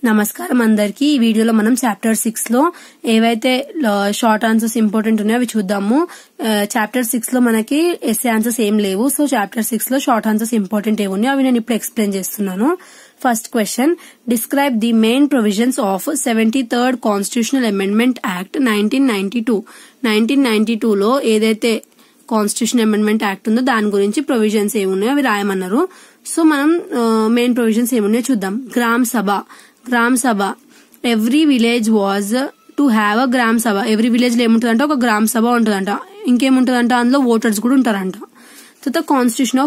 నమస్కారం అందరికి. ఈ వీడియోలో మనం చాప్టర్ 6 లో ఏవైతే షార్ట్ ఆన్సర్స్ ఇంపార్టెంట్ ఉన్నాయో అవి చూద్దాము. చాప్టర్ 6 లో మనకి ఎస్ఏ ఆన్సర్స్ ఏం లేవు. సో చాప్టర్ 6 లో షార్ట్ ఆన్సర్స్ ఇంపార్టెంట్ ఏమున్నాయో అవి నేను ఇప్పుడు ఎక్స్ప్లెయిన్ చేస్తున్నాను. First question, describe the main provisions of 73rd constitutional amendment act 1992. 1992 లో ఏదైతే కాన్స్టిట్యూషన్ అమెండ్మెంట్ యాక్ట్ ఉందో దాని గురించి ప్రొవిజన్స్ ఏమున్నాయో అవి రాయమన్నారు. సో మనం మెయిన్ ప్రొవిజన్స్ ఏమున్నాయో చూద్దాం. Gram Sabha every village was to have a gram Sabha. Every village లో ఏముంటుందంట, ఒక గ్రామ్ సభ ఉంటుందంట. ఇంకేముంటుందంట, అందులో ఓటర్స్ కూడా ఉంటారంట. తర్వాత కాన్స్టిట్యూషన్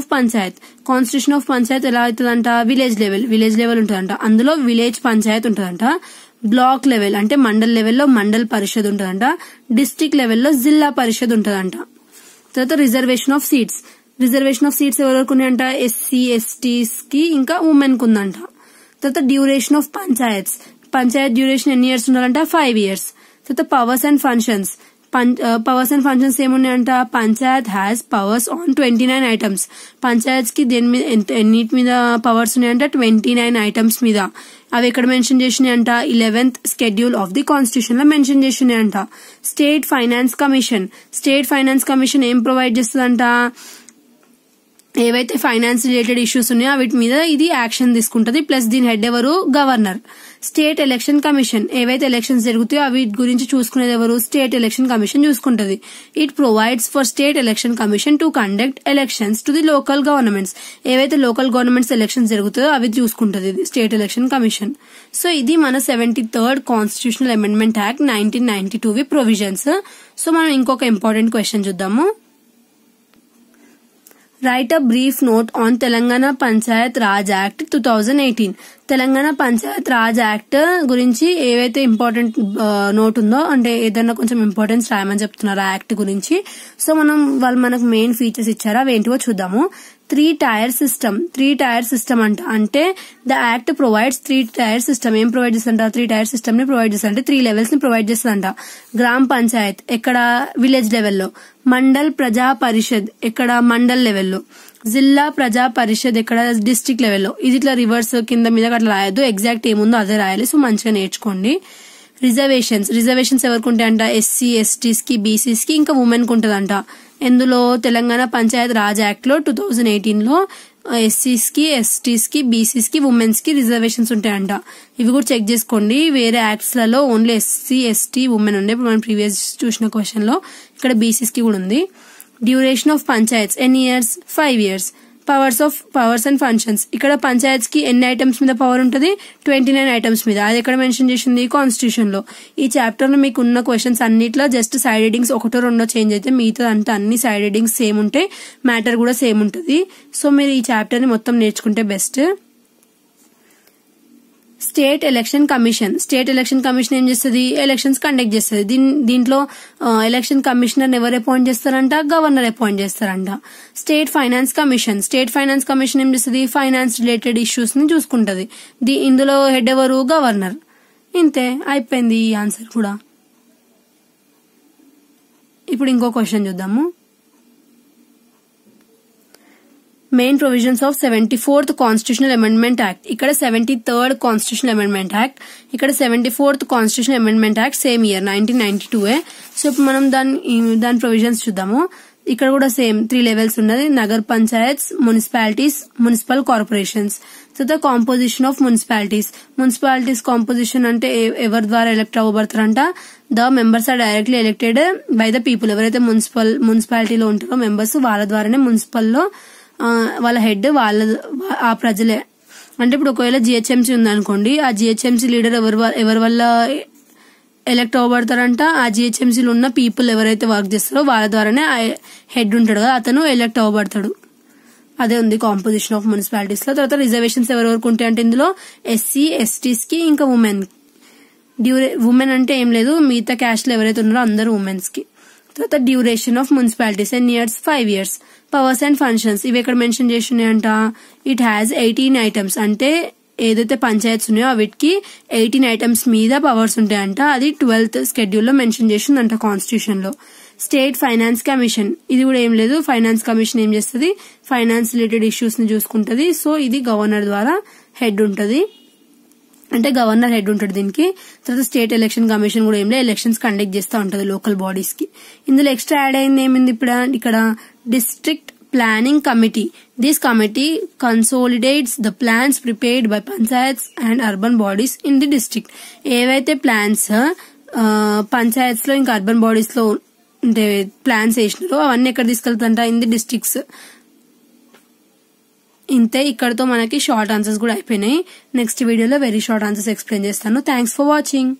ఆఫ్ పంచాయత్ ఎలా అవుతుందంట, విలేజ్ లెవెల్ ఉంటుందంట. అందులో విలేజ్ పంచాయత్ ఉంటుందంట. బ్లాక్ లెవెల్ అంటే మండల్ లెవెల్లో మండల్ పరిషత్ ఉంటుందంట. డిస్ట్రిక్ట్ లెవెల్లో జిల్లా పరిషత్ ఉంటుందంట. తర్వాత రిజర్వేషన్ ఆఫ్ సీట్స్ ఎవరికి ఉన్నాయంట, ఎస్సీ ఎస్టీస్ కి ఇంకా ఉమెన్ కు ఉందంట. తర్వాత డ్యూరేషన్ ఆఫ్ పంచాయత్ డ్యూరేషన్ ఎన్ని ఇయర్స్ ఉండాలంట, 5 years. తర్వాత పవర్స్ అండ్ ఫంక్షన్స్ ఏమున్నాయంట, panchayat has powers on 29 items. Panchayat కి దేని మీద ఎన్నిటి మీద పవర్స్ ఉన్నాయంట, 29 items మీద. అవి ఎక్కడ మెన్షన్ చేసినాయంట, 11th schedule of the constitution లో మెన్షన్ చేసినాయంట. స్టేట్ ఫైనాన్స్ కమిషన్ ఏం ప్రొవైడ్ చేస్తుందంట, ఏవైతే ఫైనాన్స్ రిలేటెడ్ ఇష్యూస్ ఉన్నాయో వీటి మీద ఇది యాక్షన్ తీసుకుంటది. ప్లస్ దీని హెడ్ ఎవరు, గవర్నర్. స్టేట్ ఎలక్షన్ కమిషన్ ఏవైతే ఎలక్షన్స్ జరుగుతాయో అవి గురించి చూసుకునేది ఎవరు, స్టేట్ ఎలక్షన్ కమిషన్ చూసుకుంటది. It provides for state election commission to conduct elections to the local governments. ఏవైతే లోకల్ గవర్నమెంట్స్ ఎలక్షన్స్ జరుగుతాయో అవి చూసుకుంటది స్టేట్ ఎలక్షన్ కమిషన్. సో ఇది మన 73rd constitutional amendment act 1992 provisions. So మనం ఇంకొక ఇంపార్టెంట్ క్వశ్చన్ చూద్దాము. Write a brief note on Telangana Panchayat Raj act 2018. Telangana Panchayat Raj act గురించి ఏవైతే ఇంపార్టెంట్ నోట్ ఉందో, అంటే ఏదైనా కొంచెం ఇంపార్టెన్స్ రాయమని చెప్తున్నారు ఆ యాక్ట్ గురించి. సో వాళ్ళు మనకు మెయిన్ ఫీచర్స్ ఇచ్చారు, అవి ఏంటివో చూద్దాము. 3-tier సిస్టమ్ అంటే the act provides 3-tier system. ఏం ప్రొవైడ్ చేస్తుంట, 3-tier సిస్టమ్ ని ప్రొవైడ్ చేస్తా, అంటే 3 levels ని ప్రొవైడ్ చేస్తుందంట. గ్రామ్ పంచాయత్ ఎక్కడ, విలేజ్ లెవెల్లో. మండల్ ప్రజా పరిషత్ ఎక్కడ, మండల్ లెవెల్లో. జిల్లా ప్రజా పరిషత్ ఎక్కడ, డిస్ట్రిక్ట్ లెవెల్లో. ఇది ఇట్లా రివర్స్ కింద మీద అట్లా రాయద్దు, ఎగ్జాక్ట్ ఏముందో అదే రాయాలి. సో మంచిగా నేర్చుకోండి. రిజర్వేషన్స్ ఎవరికి ఉంటాయంట, ఎస్సీ ఎస్టీస్ కి బీసీస్ కి ఇంకా ఉమెన్ కు ఉంటదంట. ఎందులో, తెలంగాణ పంచాయత్ రాజ్ యాక్ట్ లో 2018 లో ఎస్సీస్ కి ఎస్టీస్ కి బీసీస్ కి ఉమెన్స్ కి రిజర్వేషన్స్ ఉంటాయంట. ఇవి కూడా చెక్ చేసుకోండి. వేరే యాక్ట్స్ లలో ఓన్లీ ఎస్సీ ఎస్టీ ఉమెన్ ఉండే. ఇప్పుడు మనం ప్రీవియస్ చూసిన క్వశ్చన్ లో ఇక్కడ బీసీస్ కి కూడా ఉంది. డ్యూరేషన్ ఆఫ్ పంచాయత్స్ ఎన్ని years, 5 years. Powers and functions ఇక్కడ పంచాయత్స్ కి ఎన్ని ఐటమ్స్ మీద పవర్ ఉంటుంది, 29 items మీద. అది ఎక్కడ మెన్షన్ చేసింది, కాన్స్టిట్యూషన్ లో. ఈ చాప్టర్ లో మీకు ఉన్న క్వశ్చన్స్ అన్నిట్లో జస్ట్ సైడ్ హెడ్డింగ్స్ 1-2 చేంజ్ అయితే మిగతా అంతా అన్ని సైడ్ హెడ్డింగ్స్ సేమ్ ఉంటాయి, మ్యాటర్ కూడా సేమ్ ఉంటుంది. సో మీరు ఈ చాప్టర్ ని మొత్తం నేర్చుకుంటే బెస్ట్. స్టేట్ ఎలక్షన్ కమిషన్ ఏం చేస్తుంది, ఎలక్షన్స్ కండక్ట్ చేస్తుంది. దీంట్లో ఎలక్షన్ కమిషనర్ ఎవరు అపాయింట్ చేస్తారంట, గవర్నర్ అపాయింట్ చేస్తారంట. స్టేట్ ఫైనాన్స్ కమిషన్ ఏం చేస్తుంది, ఫైనాన్స్ రిలేటెడ్ ఇష్యూస్ ని చూసుకుంటది. ఇందులో హెడ్ ఎవరు, గవర్నర్. ఇంతే, అయిపోయింది ఈ ఆన్సర్ కూడా. ఇప్పుడు ఇంకో క్వశ్చన్ చూద్దాము. Main provisions of 74th constitutional amendment act. ఇక్కడ 73rd కాన్స్టిట్యూషనల్ అమెండ్మెంట్ యాక్ట్, ఇక్కడ 74th constitutional amendment act same year 1992. So ఇప్పుడు మనం దాని ప్రొవిజన్స్ చూద్దాము. ఇక్కడ కూడా సేమ్ 3 levels ఉన్నది, nagar panchayats, municipalities, municipal corporations. So composition of municipalities composition అంటే ఎవరి ద్వారా ఎలక్ట్ అవ్వబడతారంట, the members are directly elected by the people. ఎవరైతే మున్సిపాలిటీలో ఉంటారో మెంబర్స్ వాళ్ళ ద్వారానే మున్సిపల్లో వాళ్ళ హెడ్ ఆ ప్రజలే. అంటే ఇప్పుడు ఒకవేళ జిహెచ్ఎంసీ ఉందనుకోండి, ఆ జిహెచ్ఎంసీ లీడర్ ఎవరి వల్ల ఎలక్ట్ అవ్వబడతారంట, ఆ జిహెచ్ఎంసీలో ఉన్న పీపుల్ ఎవరైతే వర్క్ చేస్తారో వాళ్ళ ద్వారానే హెడ్ ఉంటాడు కదా, అతను ఎలక్ట్ అవ్వబడతాడు. అదే ఉంది కాంపోజిషన్ ఆఫ్ మున్సిపాలిటీస్ లో. తర్వాత రిజర్వేషన్స్ ఎవరెవరికి ఉంటాయంటే ఇందులో ఎస్సీ ఎస్టీస్ కి ఇంకా ఉమెన్ అంటే ఏం లేదు, మిగతా క్యాస్ట్ లో ఎవరైతే ఉన్నారో అందరూ ఉమెన్స్ కి. తర్వాత డ్యూరేషన్ ఆఫ్ మున్సిపాలిటీస్ ఎన్ని years, 5 years. Powers and functions ఇవి ఎక్కడ మెన్షన్ చేస్తున్నాయంట, ఇట్ హ్యాస్ 18 items. అంటే ఏదైతే పంచాయత్స్ ఉన్నాయో వీటికి 18 items మీద పవర్స్ ఉంటాయంట. అది 12th schedule లో మెన్షన్ చేసిందంట కాన్స్టిట్యూషన్ లో. స్టేట్ ఫైనాన్స్ కమిషన్ ఇది కూడా ఏం లేదు, ఫైనాన్స్ కమిషన్ ఏం చేస్తుంది, ఫైనాన్స్ రిలేటెడ్ ఇష్యూస్ ని చూసుకుంటది. సో ఇది గవర్నర్ ద్వారా హెడ్ ఉంటది. అంటే గవర్నర్ హెడ్ ఉంటాడు దీనికి. తర్వాత స్టేట్ ఎలక్షన్ కమిషన్ కూడా ఏం ఎలక్షన్స్ కండక్ట్ చేస్తూ ఉంటది లోకల్ బాడీస్ కి. ఇందులో ఎక్స్ట్రా యాడ్ అయింది ఏమింది ఇప్పుడు ఇక్కడ district planning committee. This committee consolidates the plans prepared by panchayats and urban bodies in the district. ఏవైతే ప్లాన్స్ పంచాయత్స్ లో ఇంకా అర్బన్ బాడీస్ లో అంటే ప్లాన్స్ వేసినారో అవన్నీ ఎక్కడ తీసుకెళ్తారంట, ఇన్ ది డిస్ట్రిక్ట్స్. ఇంతే, ఇక్కడతో మనకి షార్ట్ ఆన్సర్స్ కూడా అయిపోయినాయి. నెక్స్ట్ వీడియోలో వెరీ షార్ట్ ఆన్సర్స్ ఎక్స్ప్లెయిన్ చేస్తాను. Thanks for watching.